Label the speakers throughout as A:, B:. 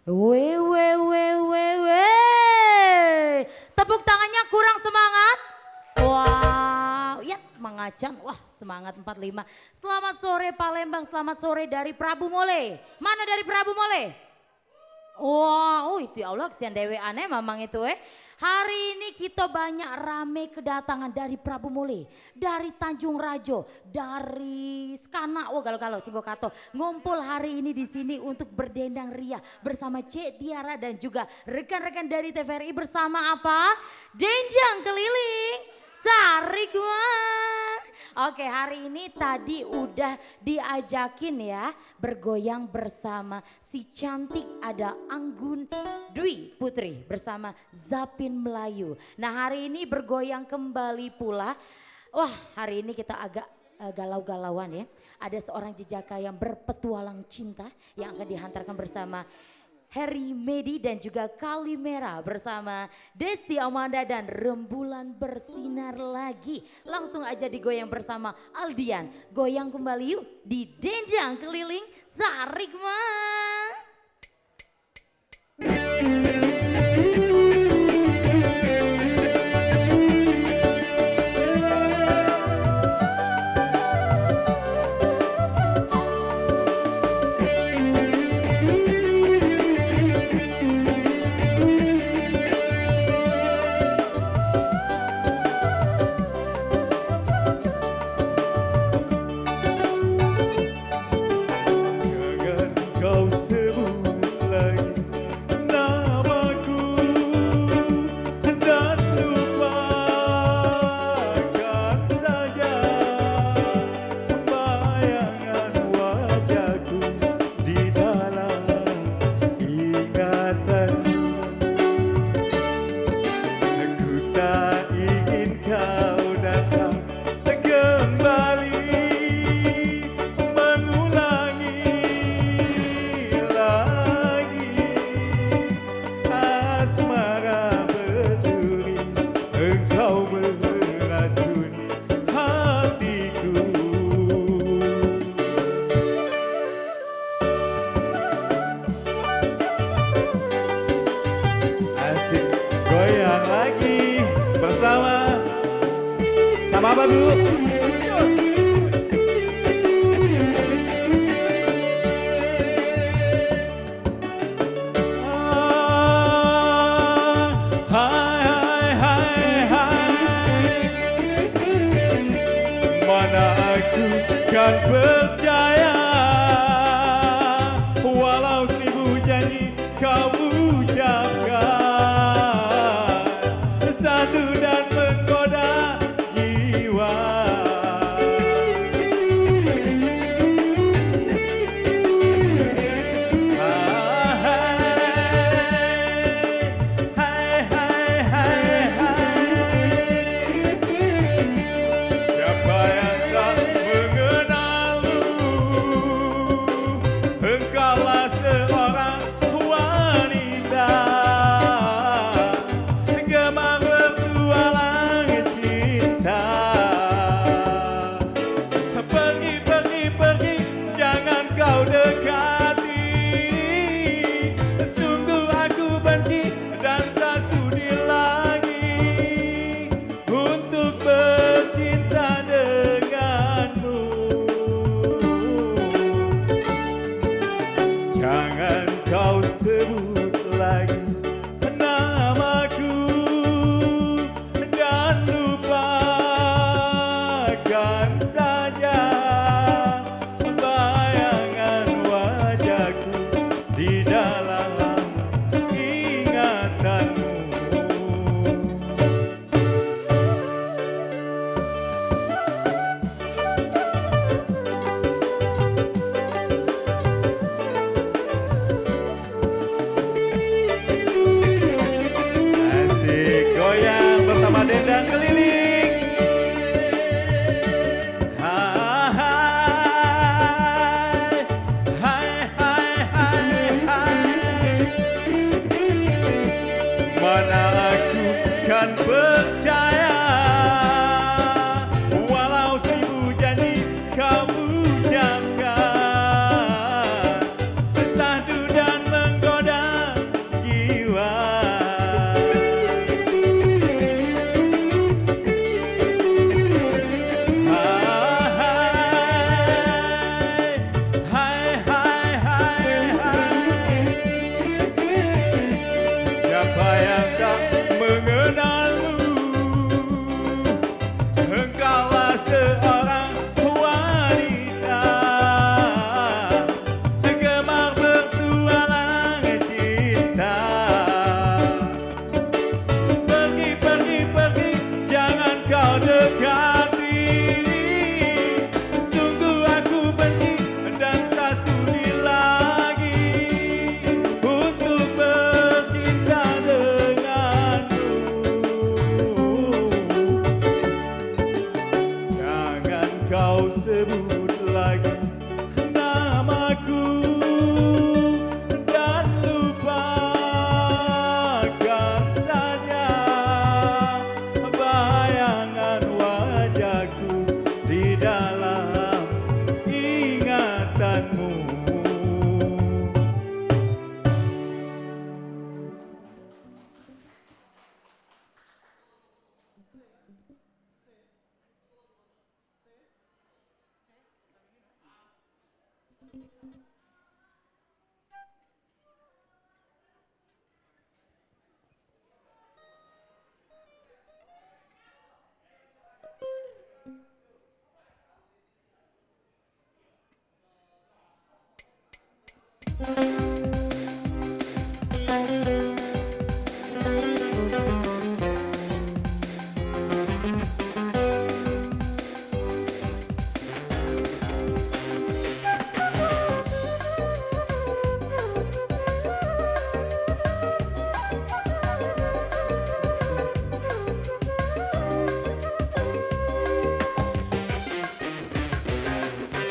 A: Wewe. Tepuk tangannya kurang semangat. Wow, ya mengacan. Wah semangat 45. Selamat sore Palembang, selamat sore dari Prabu Mole. Mana dari Prabu Mole? Wow, itu ya Allah kesian dewe aneh mamang itu Hari ini kita banyak rame kedatangan dari Prabu Mole, dari Tanjung Rajo, dari Skana, oh kalau Singgo Kato ngumpul hari ini di sini untuk berdendang ria bersama Cek Tiara dan juga rekan-rekan dari TVRI bersama apa? Denjang keliling, tarik wah. Oke hari ini tadi udah diajakin ya bergoyang bersama si cantik ada Anggun Dwi Putri bersama Zapin Melayu. Nah hari ini bergoyang kembali pula. Wah hari ini kita agak galau-galauan ya. Ada seorang jejaka yang berpetualang cinta yang akan dihantarkan bersama Harry Medi dan juga Kalimera bersama Desti Amanda dan Rembulan Bersinar Lagi. Langsung aja digoyang bersama Aldian. Goyang kembali yuk di Dendang Keliling Tarik Mah.
B: Sama apa Bu? Mana aku kan percaya walau 1000 janji kau ucapkan satu dan menggoda jiwa. Siapa yang tak mengenalmu? Engkaulah seorang wanita gemar bertualang cinta. Pergi, jangan kau dekati. Sungguh aku benci dan tak sudi lagi untuk bercinta denganmu. Jangan kau sebut lagi namaku dan lupakan saja bayangan wajahku di dalam ingatanmu.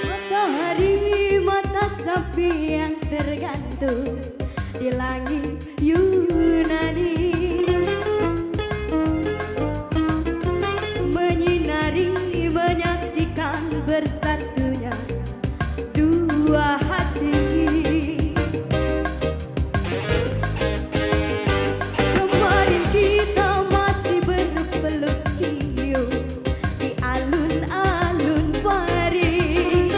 C: Matahari mata sapi yang tergantung di langit Yunani, menyinari menyaksikan bersatunya dua hati. Kemarin kita masih berpeluk cium di alun-alun Paris.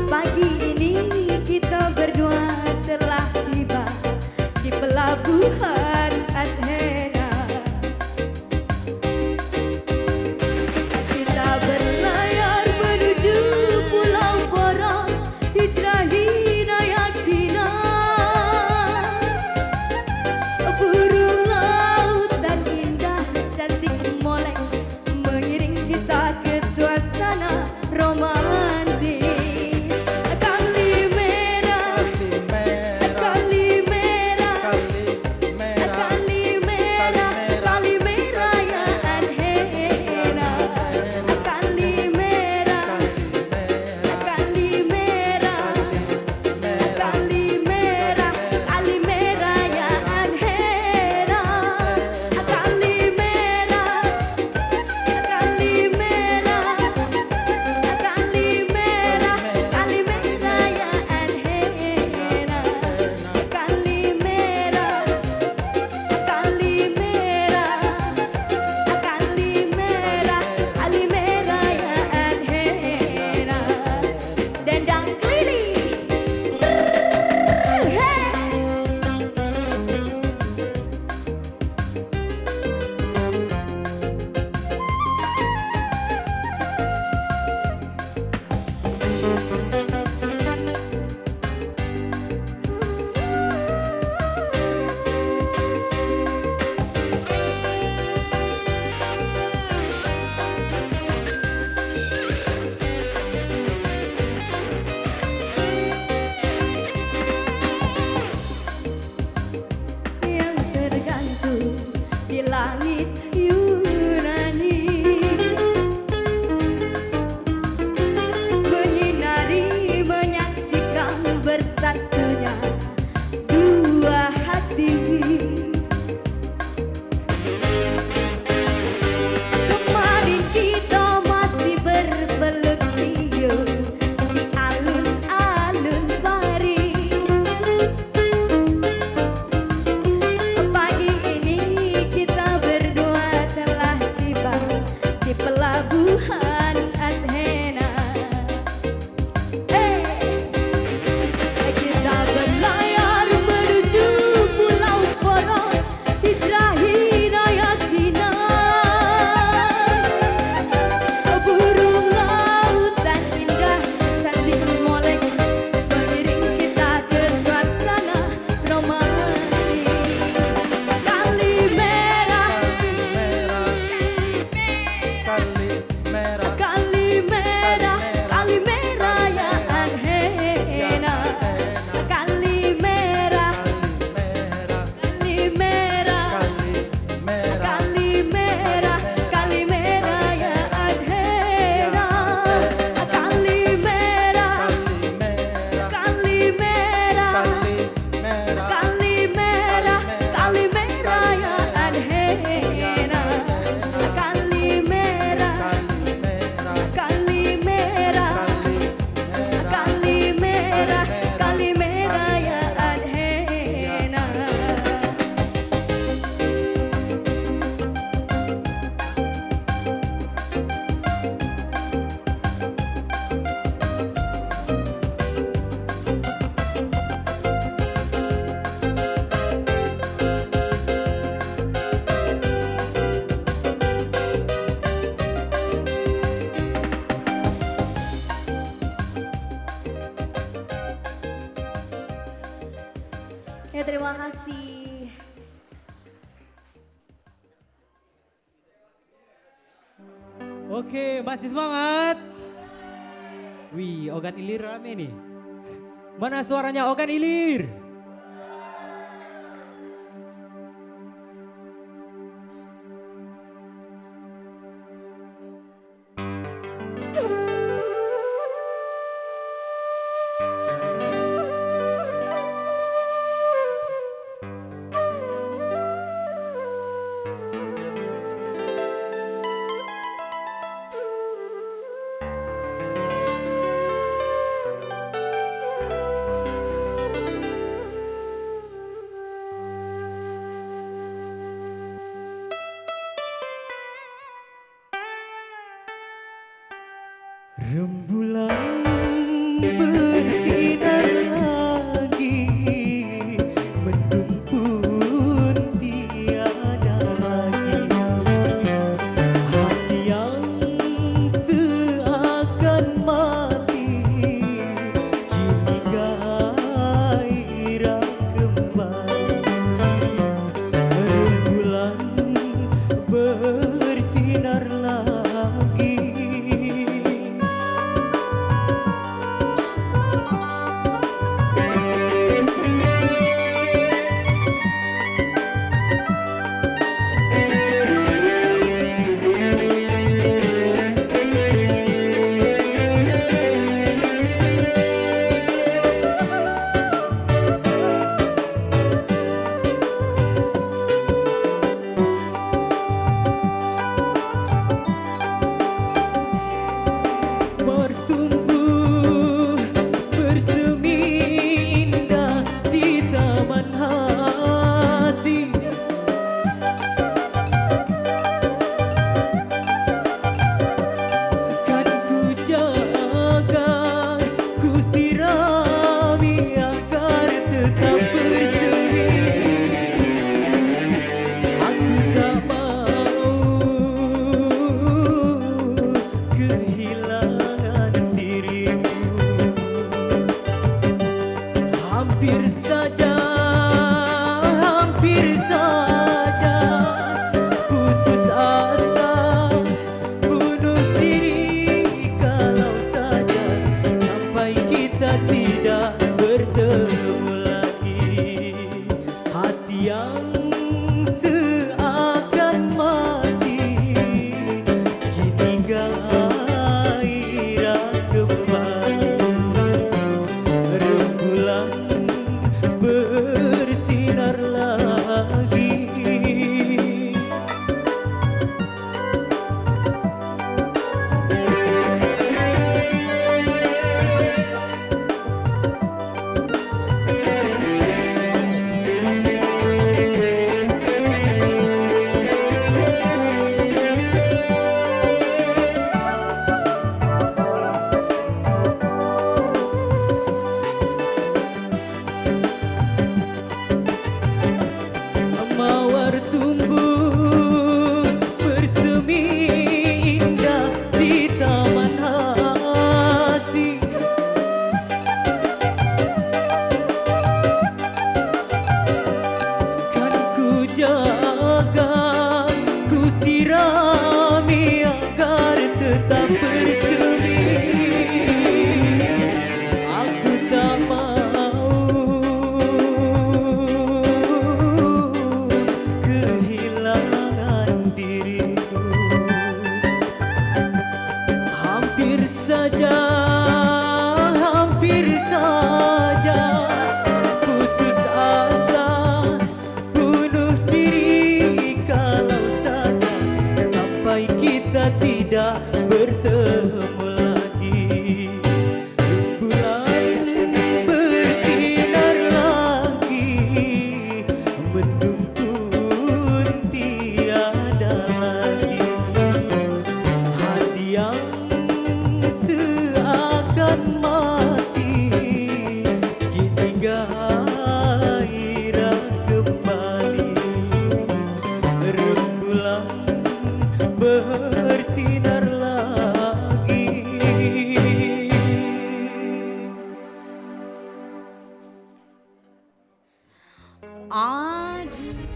C: Pagi ini kita berdua telah tiba di pelabuhan Athena. Kita berlayar menuju Pulau Poros, hijrahi Nayakina. Burung laut dan indah cantik molek mengiring kita ke suasana romantis. Ya terima kasih.
D: Oke, masih semangat. Wih, Ogan Ilir rame nih. Mana suaranya Ogan Ilir?
B: Rembulan bersinar lagi, mendung pun tiada lagi. Hati yang seakan mati, kini gairah kembali. Rembulan bersinar lagi. Bertumbuh bersemi indah di taman hati. Kan ku jaga, ku sirami agar tetap bersemi. Aku tak mau kehilangan dirimu. Hampir saja putus asa, bunuh diri kalau saja sampai kita tidak bertemu lagi. Hati yang seakan mati, kini gairah kembali. Rembulan bersinar lagi.
A: Aduh.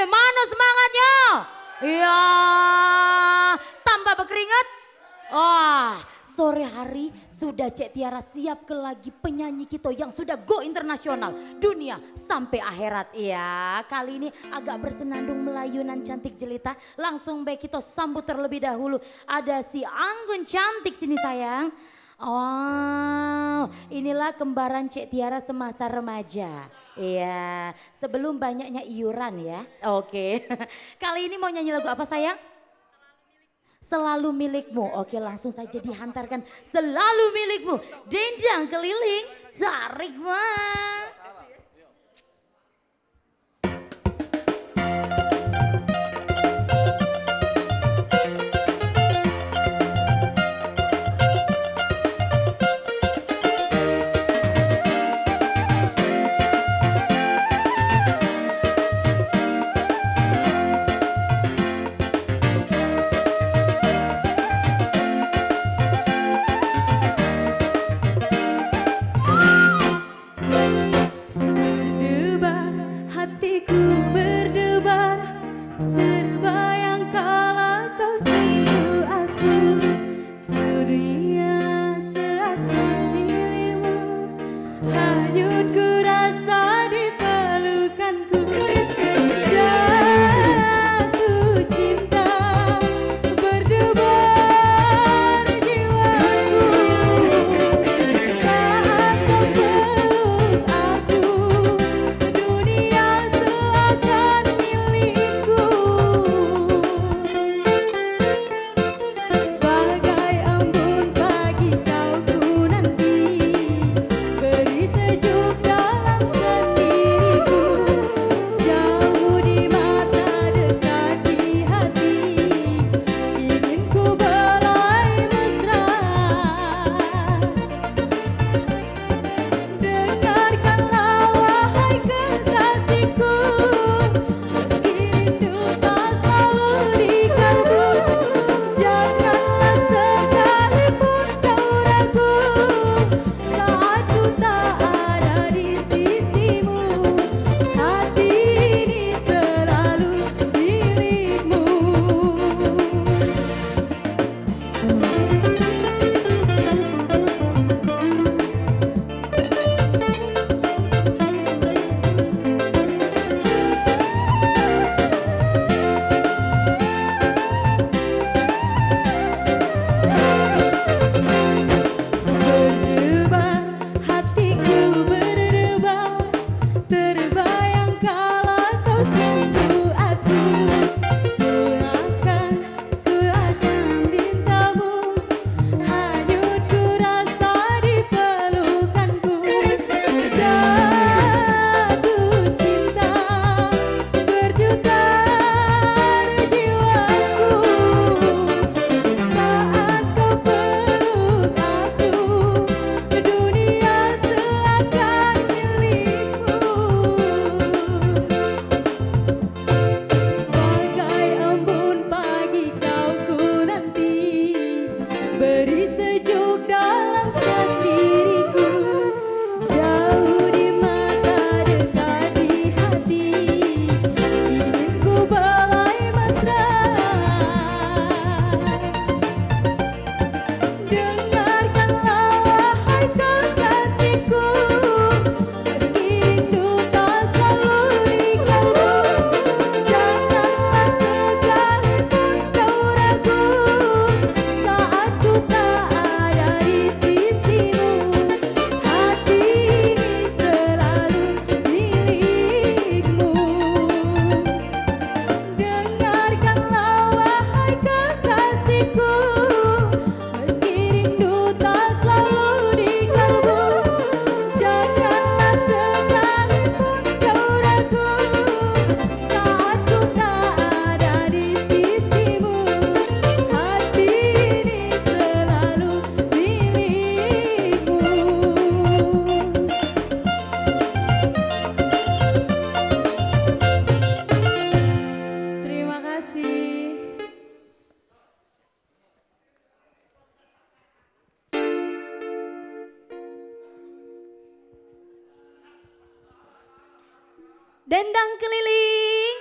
A: Mana semangatnya? Iya, tambah berkeringat. Wah, sore hari sudah Cek Tiara siap ke lagi penyanyi kita yang sudah go internasional dunia sampai akhirat. Iya, kali ini agak bersenandung melayunan cantik jelita. Langsung baik kita sambut terlebih dahulu. Ada si Anggun cantik sini sayang. Wow, inilah kembaran Cek Tiara semasa remaja. Iya, sebelum banyaknya iuran ya. Oke, kali ini mau nyanyi lagu apa sayang? Selalu Milikmu. Oke, langsung saja dihantarkan Selalu Milikmu. Dendang keliling, tarik bang.
C: Dendang keliling.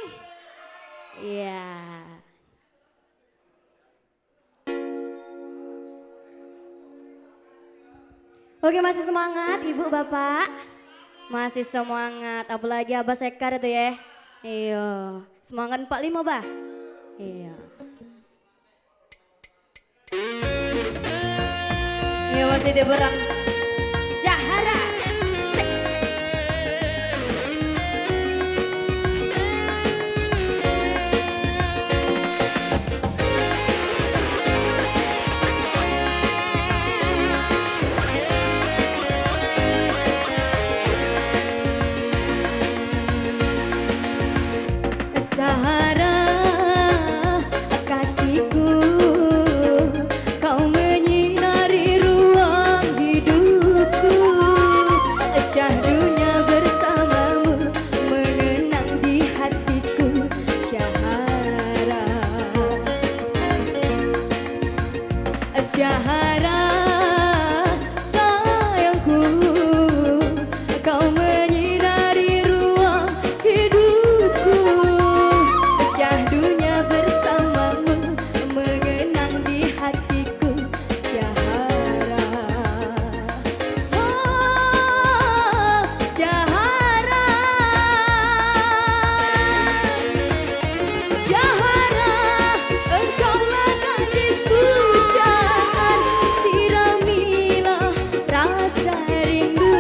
C: Iya. Oke, masih semangat Ibu Bapak? Masih semangat, apalagi Abah Sekar itu ya. Iya, semangat 45 Bah. Iya. Iya masih di berang Syahara. Sek. Sahara kasihku, kau menyinari ruang hidupku. Syahdunya bersamamu mengenang di hatiku. Syahara, Syahara sayangku, kau menyinari ruang hidupku. Syahdunya bersamamu mengenang di hatiku. Syahara, oh Syahara, Syahara, engkaulah gadis pujaan, siramilah rasa rindu.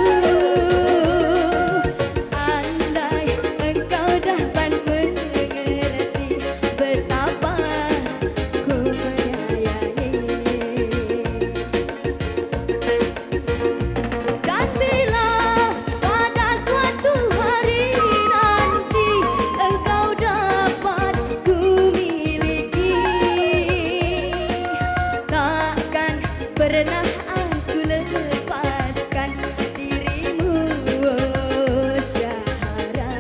C: Andai engkau dapat mengerti betapa ku menyayangi. Dan bila pada suatu hari nanti engkau dapat ku miliki, takkan pernah aku lepaskan dirimu. Oh Syahara,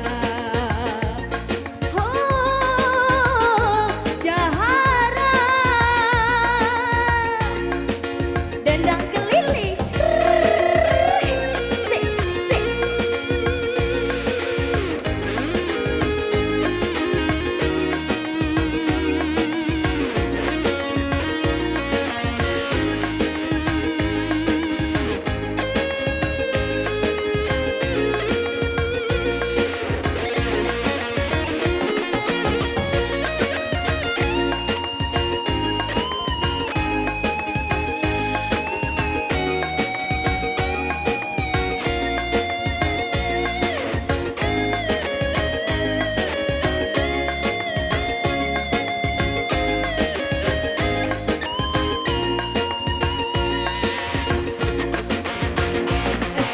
C: oh Syahara, dendang keliling. Sik, sik.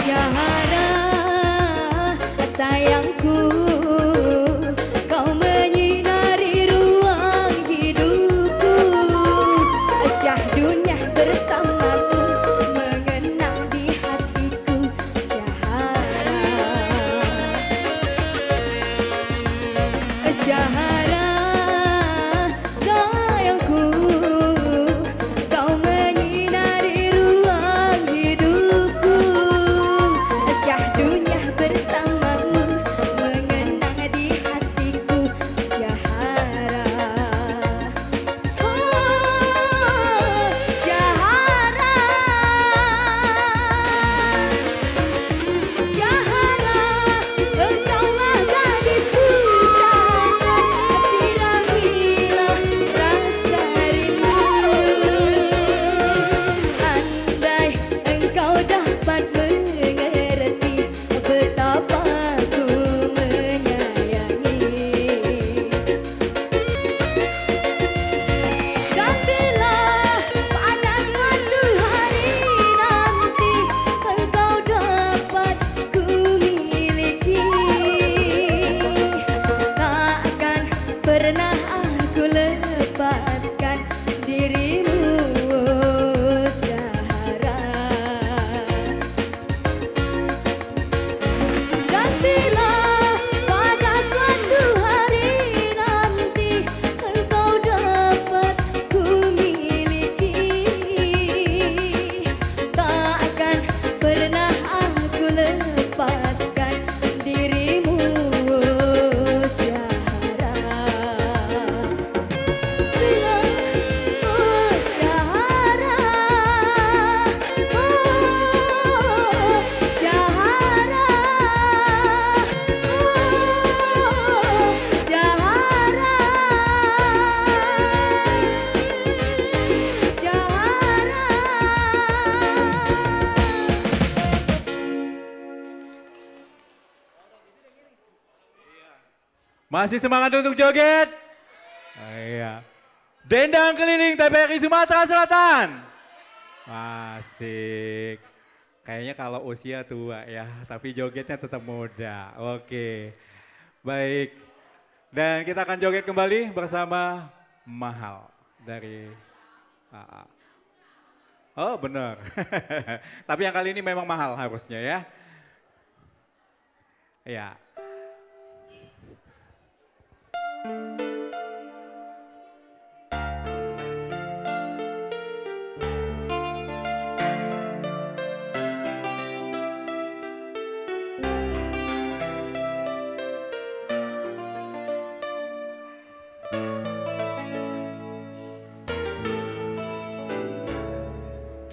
C: Syahara sayangku, kau menyinari ruang hidupku. Syahdunya bersamamu mengenang di hatiku. Syahara, Syahara sayangku, kau menyinari ruang hidupku. Syahdunya bersamamu mengenang di hatiku. Syahara, oh Syahara, Syahara, engkaulah gadis pujaan,
E: Masih semangat untuk joget? Iya. Dendang keliling TPRI Sumatera Selatan. Asik. Kayaknya kalau usia tua ya, tapi jogetnya tetap muda. Oke. Baik. Dan kita akan joget kembali bersama Mahal dari AA. Oh benar. Tapi yang kali ini memang mahal harusnya ya. Ya.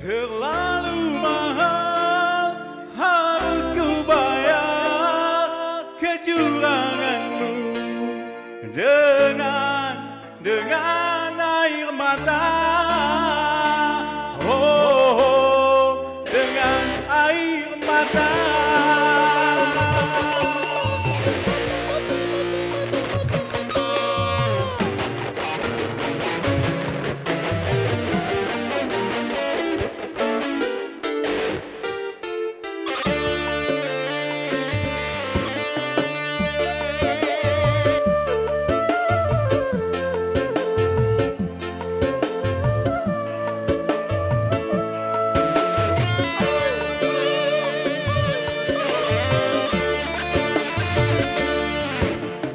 E: Terlalu mahal harus ku bayar kecuranganmu dengan air mata. Oh, dengan air mata.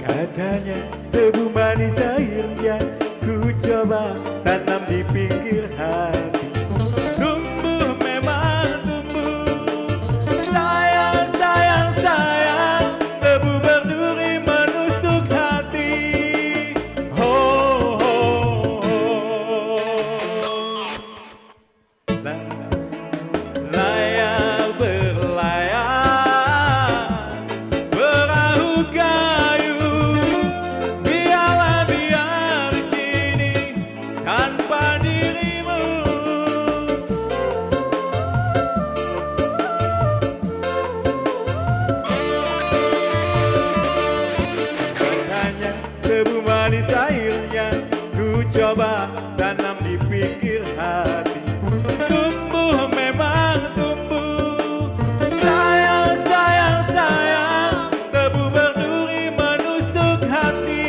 E: Katanya debu manis airnya ku coba tanam di pinggir hati. Tumbuh memang tumbuh, sayang sayang sayang, debu berduri menusuk hati. Oh, oh, oh. Layar berlayar, perahu kayu, biarlah biar kini tanpa dirimu. Katanya debu manis airnya ku coba tanam di pinggir hati. Tumbuh memang tumbuh, sayang sayang sayang, debu berduri menusuk hati.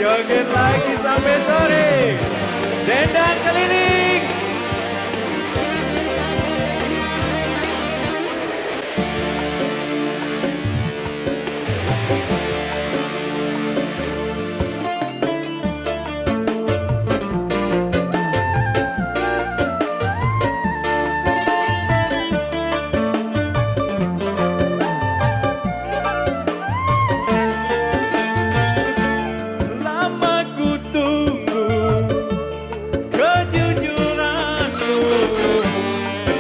E: Joget lagi sampai sore. Dendang keliling. Lama ku tunggu kejujuranmu,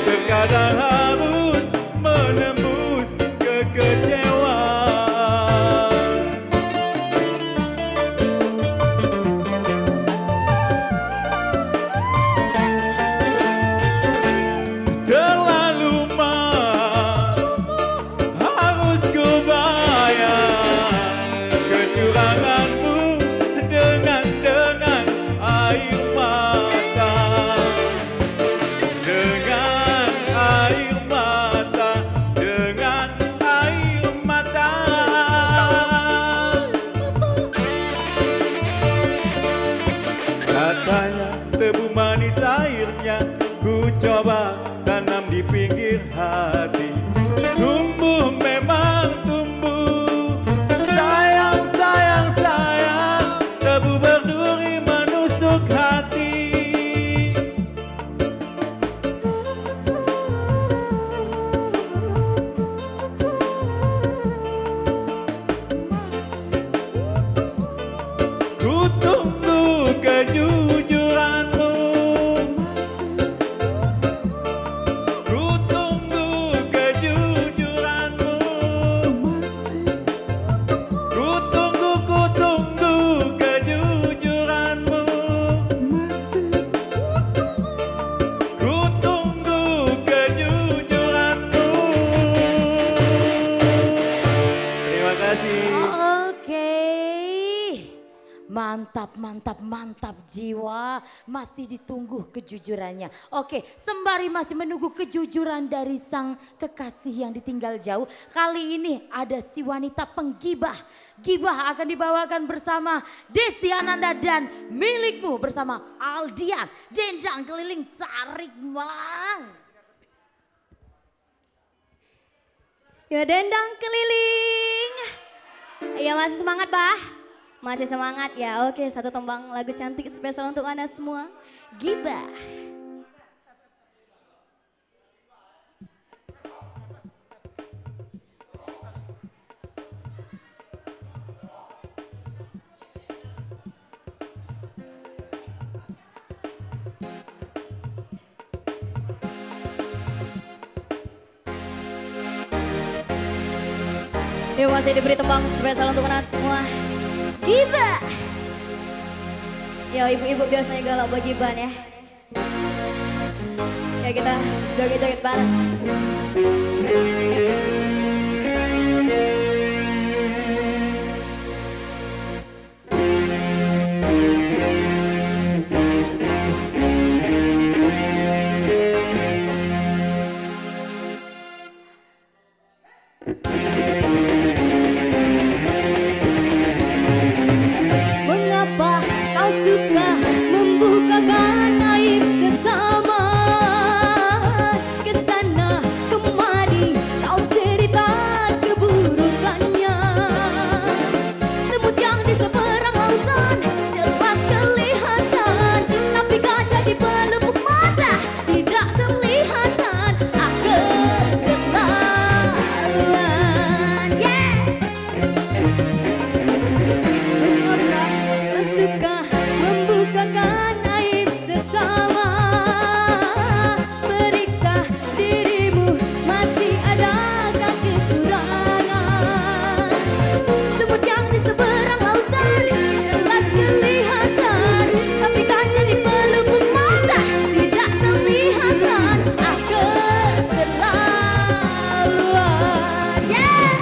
E: terkadang harus menembus kekecewaan. Terlalu mahal harus ku bayar kecuranganmu dengan air mata, dengan air mata, dengan air mata. Katanya tebu manis airnya ku coba tanam di pinggir hati. Tumbuh memang tumbuh, sayang sayang sayang, tebu berduri menusuk hati. Ku tunggu kejujuranmu, ku tunggu kejujuranmu, ku tunggu kejujuranmu, ku tunggu kejujuranmu. Terima kasih.
A: Oke. Mantap, mantap, mantap jiwa. Masih ditunggu kejujurannya. Oke, sembari masih menunggu kejujuran dari sang kekasih yang ditinggal jauh. Kali ini ada si wanita penggibah. Gibah akan dibawakan bersama Desti Ananda dan milikmu bersama Aldian. Dendang keliling tarik mang.
C: Ya dendang keliling. Iya masih semangat bah? Masih semangat ya? Oke, satu tembang lagu cantik spesial untuk Anda semua. Gibah. Ya masih diberi tembang spesial untuk Anda semua. Gibah. Ya ibu-ibu biasanya galak buat giban ya. Ya kita joget-joget bareng. Mengapa kau suka membukakan aib sesama? Kesana kemari kau cerita keburukannya. Semut yang di seberang lautan jelas kelihatan, tapi kaca di pelupuk mata tidak kelihatan. Ah keterlaluan, yeah. Mengapa kau suka membukakan aib sesama? Periksa dirimu, masih adakah kekurangan? Semut yang di seberang lautan jelas kelihatan, tapi kaca di pelupuk mata tidak kelihatan. Ah keterlaluan, yeah.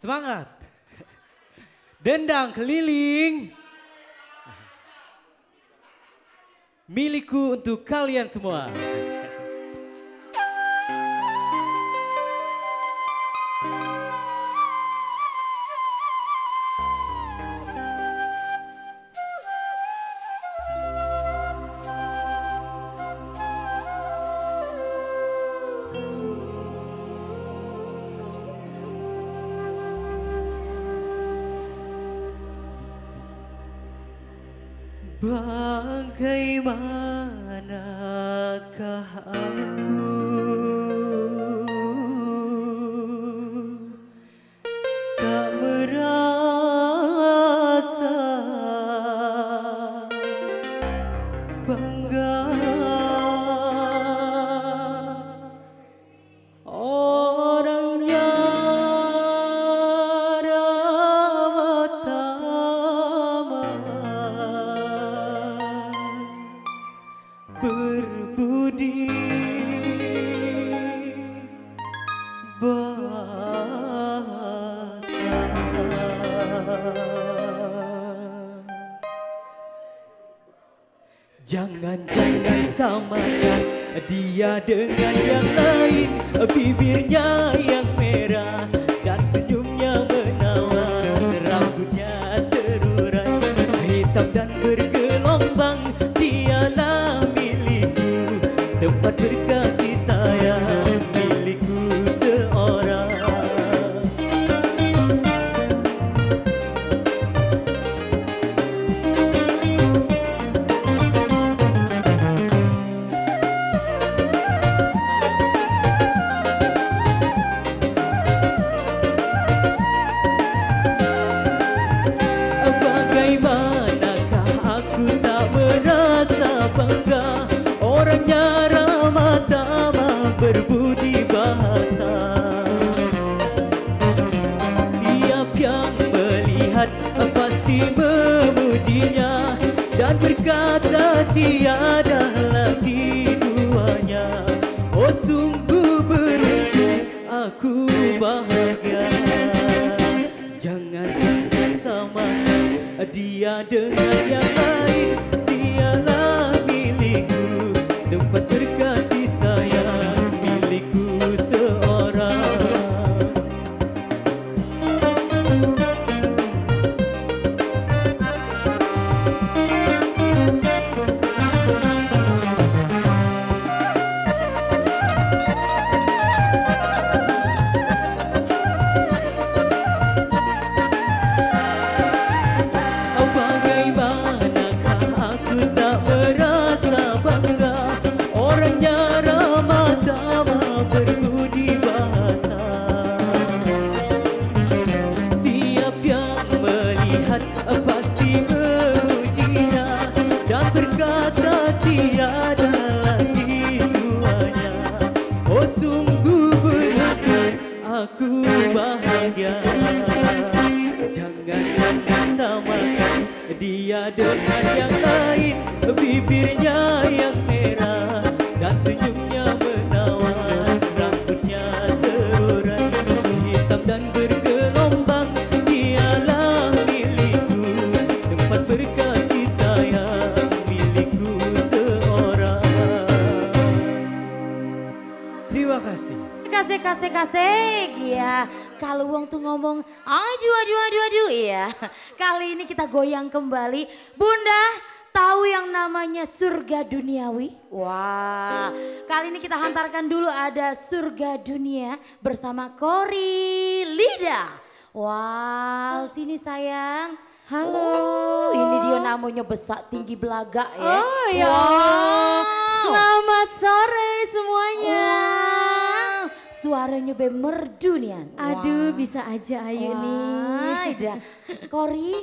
D: Semangat. Dendang keliling. Milikku untuk kalian semua.
B: Bagaimanakah aku tak merasa bangga orangnya ramah tamah berbudi bahasa. Jangan-jangan samakan dia dengan yang lain, bibirnya yang merah dan senyumnya menawan, rambutnya terurai hitam dan bergelombang. Dialah milikku, tempat berkasih sayang, milikku seorang. Bagaimanakah aku tak merasa bangga, orangnya ramah tamah berbudi bahasa. Tiap yang melihat pasti memujinya dan berkata tiada lagi duanya. Oh sungguh beruntung, aku bahagia. Jangan-jangan samakan dia dengan yang lain, dialah milikku, tempat berkasih sayang, milikku seorang. Bagaimanakah aku tak merasa bangga, orangnya ramah tamah berbudi bahasa. Tiap yang melihat pasti memujinya dan berkata tiada lagi duanya. Oh sungguh beruntung, aku bahagia. Jangan-jangan samakan dia dengan yang lain, bibirnya yang merah dan senyumnya menawan, rambutnya terurai hitam dan bergelombang. Dialah milikku, tempat berkasih sayang, milikku seorang.
D: Terima kasih.
A: Kasih, ya. Kalau uang tuh ngomong, aduh, ya. Kali ini kita goyang kembali. Bunda, tahu yang namanya surga duniawi? Wah, kali ini kita hantarkan dulu ada surga dunia bersama Kori Lida. Wow, sini sayang.
C: Halo.
A: Oh, ini dia namanya besak tinggi belaga ya.
C: Oh ya
A: Wow.
C: Allah. Selamat sore semuanya.
A: Wow, suaranya be merdu nih.
C: Aduh, bisa aja Ayu nih.
A: Dah. Kori,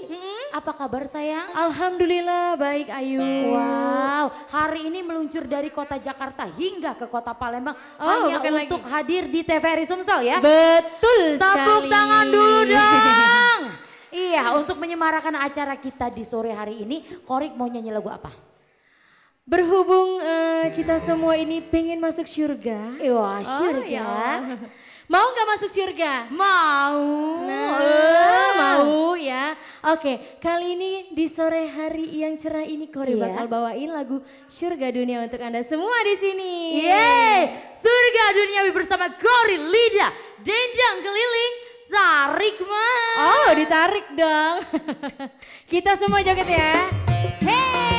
A: apa kabar sayang?
C: Alhamdulillah baik Ayu.
A: Wow, hari ini meluncur dari kota Jakarta hingga ke kota Palembang
C: Oh,
A: hanya
C: bukan
A: untuk hadir di TVRI Sumsel ya.
C: Betul
A: Tepuk
C: sekali.
A: tangan dulu dong. Iya, untuk menyemarakan acara kita di sore hari ini, Korik mau nyanyi lagu apa?
F: Berhubung kita semua ini pengen masuk surga.
A: Wah, surga.
F: ya Allah. Mau nggak masuk surga?
A: Mau.
F: Mau ya. Oke, kali ini di sore hari yang cerah ini Kori
A: Iya.
F: bakal bawain lagu Surga Dunia untuk Anda semua di sini.
A: Yeay, surga duniawi bersama Gori Lida, Dendang Keliling, Tarik Man.
F: Oh, ditarik dong. Kita semua joget ya. Hey.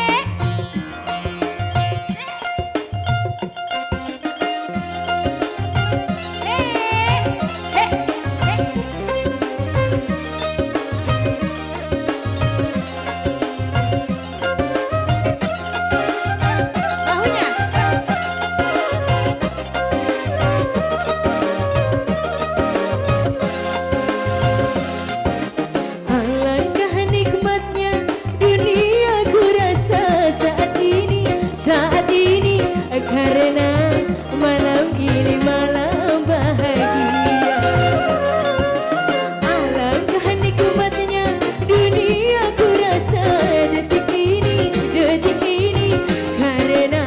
F: Bahunya. Alangkah nikmatnya dunia ku rasa saat ini karena malam ini malam bahagia. Alangkah nikmatnya dunia ku rasa detik ini karena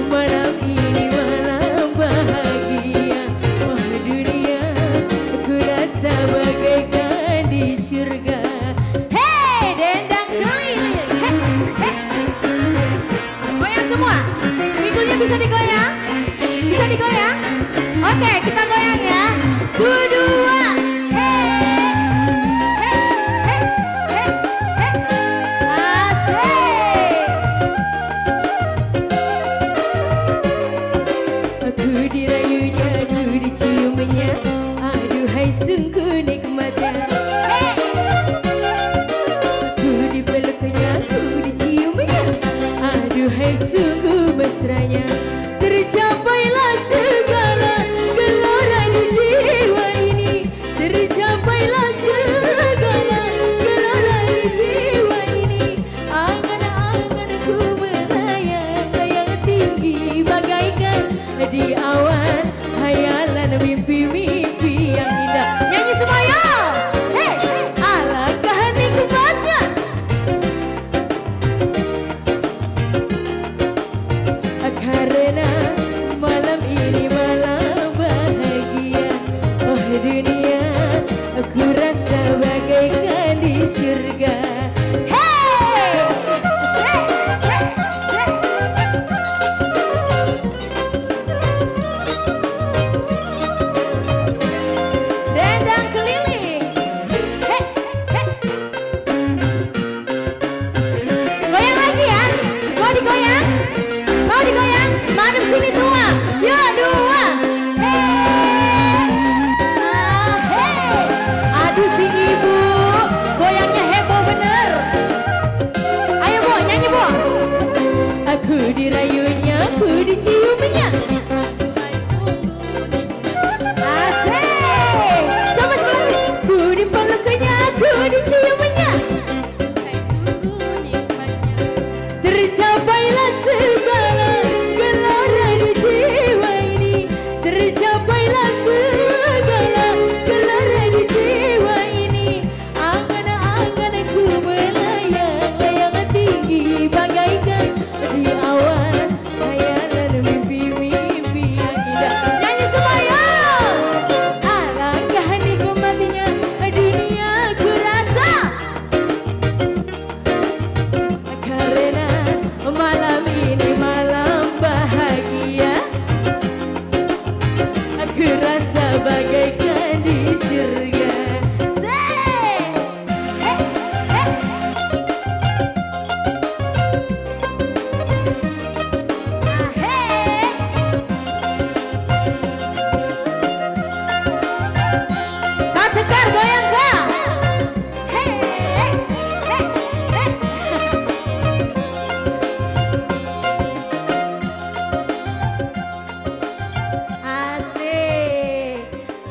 F: malam ini malam bahagia. Oh dunia ku rasa bagaikan di surga. Hey dendang keliling. Hey. Goyang semua. Pinggulnya bisa digoyang? Bisa digoyang? Oke, kita goyang ya. Dua. Hey. Hey. Hey. Hey. Hey. Asik. Aku dirayunya, aku diciumnya. Aduhai sungguh nikmatnya. Hey. Aku dipeluknya, aku diciumnya. Aduhai sungguh mesranya. Tercapailah segala gelora di jiwa ini. Tercapailah segala gelora di jiwa ini. Angan-anganku melayang-layang tinggi bagaikan di awan. Hayalan mimpi-mimpi yang indah. Nyanyi semuanya. Hey, alangkah nikmatnya. Karena malam ini malam bahagia. Oh dunia aku rasa bagaikan di surga. Hey! Say, say, say. Dendang keliling. Hey, hey. Goyang lagi ya. Mau digoyang? Mau digoyang? Madep sini semua. Yo dua. Hey. Hey. Aduh si ibu. Goyangnya heboh bener. Ayo Bu, nyanyi Bu. Aku dirayunya, aku diciumnya. Asik. Coba sebelah sini. Ku dipeluknya, ku diciumnya. Tercapailah segala gelora di jiwa ini. Tercapailah segala gelora di jiwa ini. Angan-anganku melayang-layang tinggi bagaikan di awan. Hayalan mimpi-mimpi yang indah. Nyanyi semua. Alangkah nikmatnya dunia ku rasa. Karena malam ini malam bahagia. Aku rasa bagaikan di surga. Say! Hey, hey. Ah, hey. Kak Sekar goyang Kak. Hey, hey, hey, hey. Asik.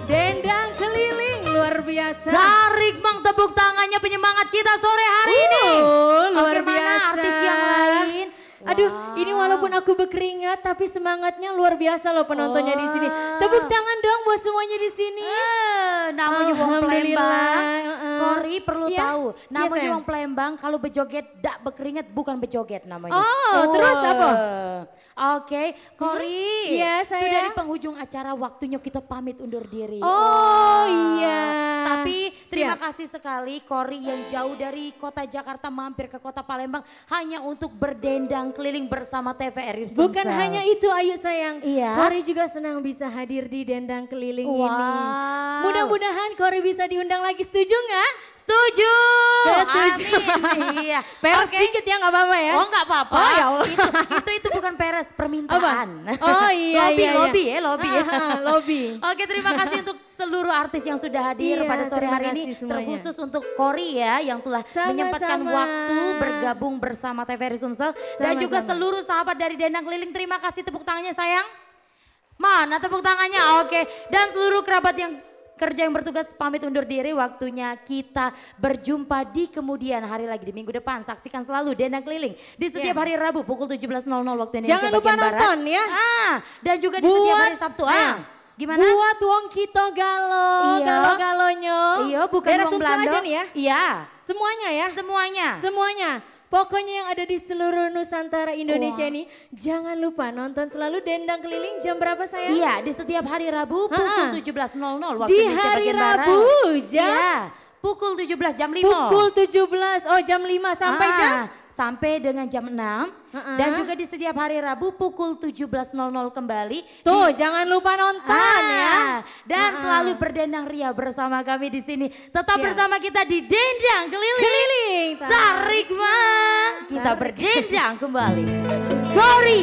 F: Dendang keliling luar biasa.
A: Tarik Mang, tepuk tangannya penyemangat kita sore hari ini.
F: Luar
A: Oke, mana
F: biasa.
A: artis yang lain?
F: Aduh, ini walaupun aku berkeringat tapi semangatnya luar biasa loh penontonnya di sini. Tepuk tangan dong buat semuanya di sini.
A: Namanya wong
F: Alhamdulillah,
A: Palembang. Kori perlu
F: Iya,
A: tahu,
F: iya,
A: namanya
F: sayang.
A: wong Palembang kalau berjoget dak berkeringat bukan berjoget namanya.
F: Oh, terus apa?
A: Oke, Kori.
F: Iya, sayang.
A: Sudah di penghujung acara, waktunya kita pamit undur diri.
F: Oh, iya.
A: Tapi terima
F: Siap.
A: kasih sekali Kori yang jauh dari kota Jakarta mampir ke kota Palembang hanya untuk berdendang keliling bersama TVRI Sumsel.
F: Bukan hanya itu Ayu sayang,
A: Iya.
F: Kori juga senang bisa hadir di Dendang Keliling ini.
A: Wow.
F: Mudah-mudahan Kori bisa diundang lagi, setuju nggak?
A: Setuju.
F: Setuju.
A: Amin. Iya.
F: Peres
A: Oke.
F: dikit ya nggak apa-apa ya?
A: Oh nggak apa-apa.
F: Oh, ya Allah.
A: Itu bukan peres, permintaan.
F: Oh, iya,
A: lobby,
F: iya, iya.
A: lobby ya, lobby.
F: Lobby.
A: Oke, terima kasih untuk seluruh artis yang sudah hadir
F: Iya,
A: pada sore
F: terima
A: hari ini.
F: kasih semuanya.
A: Terkhusus untuk Kori ya yang telah
F: Sama-sama.
A: menyempatkan waktu bergabung bersama TVRI Sumsel. Dan juga
F: Sama-sama.
A: seluruh sahabat dari Dendang Keliling. Terima kasih, tepuk tangannya sayang. Mana tepuk tangannya? Oke. Dan seluruh kerabat yang kerja yang bertugas pamit undur diri, waktunya kita berjumpa di kemudian hari lagi di minggu depan. Saksikan selalu Dendang Keliling di setiap
F: Ya.
A: hari Rabu pukul 17.00 waktu Indonesia
F: Jangan lupa
A: bagian Barat.
F: nonton ya.
A: Dan juga di setiap
F: Buat-
A: hari Sabtu. Gimana?
F: Buat wong kita galo,
A: Iya.
F: galo-galonyo.
A: Iya, bukan
F: Daerah
A: wong
F: Sumsel
A: Belanda.
F: aja nih ya.
A: Iya,
F: Semuanya ya.
A: semuanya.
F: Semuanya. Pokoknya yang ada di seluruh Nusantara Indonesia
A: Wah.
F: ini, jangan lupa nonton selalu Dendang Keliling jam berapa sayang?
A: Iya, di setiap hari Rabu pukul 17.00 waktu
F: Di
A: Indonesia
F: hari
A: bagian Barat.
F: Rabu, jam?
A: Iya, pukul 17 jam 5.
F: Pukul 17, oh jam 5 sampai jam?
A: Sampai dengan jam 6. Dan juga di setiap hari Rabu pukul 17.00 kembali.
F: Tuh, jangan lupa nonton ya.
A: Dan selalu berdendang ria bersama kami di sini. Tetap
F: Siap.
A: bersama kita di Dendang Keliling.
F: Keliling.
A: Sarikma. Kita berdendang kembali. Kori.